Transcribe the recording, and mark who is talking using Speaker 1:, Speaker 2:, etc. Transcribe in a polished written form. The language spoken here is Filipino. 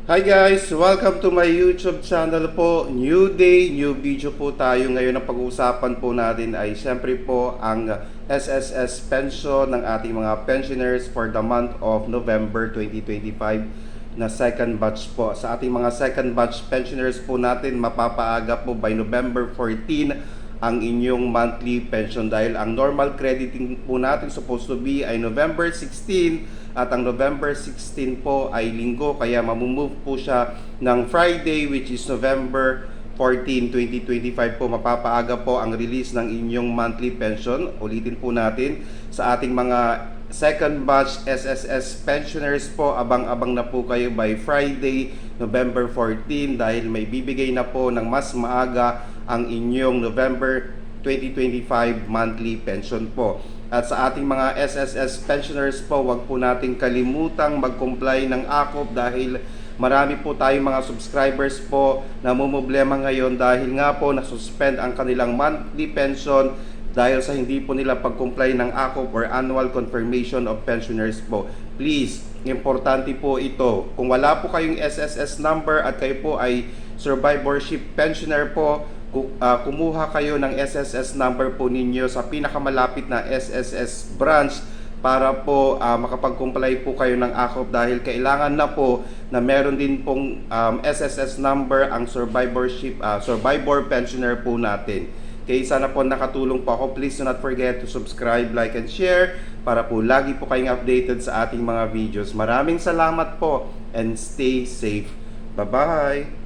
Speaker 1: Hi guys! Welcome to my YouTube channel po. New day, new video po tayo. Ngayon ang pag-uusapan po natin ay siyempre po ang SSS pension ng ating mga pensioners for the month of November 2025 na second batch po. Sa ating mga second batch pensioners po natin, mapapaaga po by November 14 ang inyong monthly pension dahil ang normal crediting po natin supposed to be ay November 16 at ang November 16 po ay linggo, kaya mamumove po siya ng Friday, which is November 14, 2025 po. Mapapaaga po ang release ng inyong monthly pension. Ulitin po natin sa ating mga second batch SSS pensioners po, abang-abang na po kayo by Friday, November 14 dahil may bibigay na po ng mas maaga ang inyong November 2025 monthly pension po. At sa ating mga SSS pensioners po, wag po nating kalimutang mag-comply ng AKOP dahil marami po tayong mga subscribers po na mumblema ngayon dahil nga po nasuspend ang kanilang monthly pension dahil sa hindi po nila pag-comply ng AKOP or Annual Confirmation of Pensioners po. Please, importante po ito. Kung wala po kayong SSS number at kayo po ay survivorship pensioner po, kumuha kayo ng SSS number po ninyo sa pinakamalapit na SSS branch para po makapag-comply po kayo ng AKOP dahil kailangan na po na meron din pong SSS number ang survivor pensioner po natin. Kaya sana po nakatulong po ako. Please do not forget to subscribe, like, and share para po lagi po kayong updated sa ating mga videos. Maraming salamat po and stay safe. Bye-bye!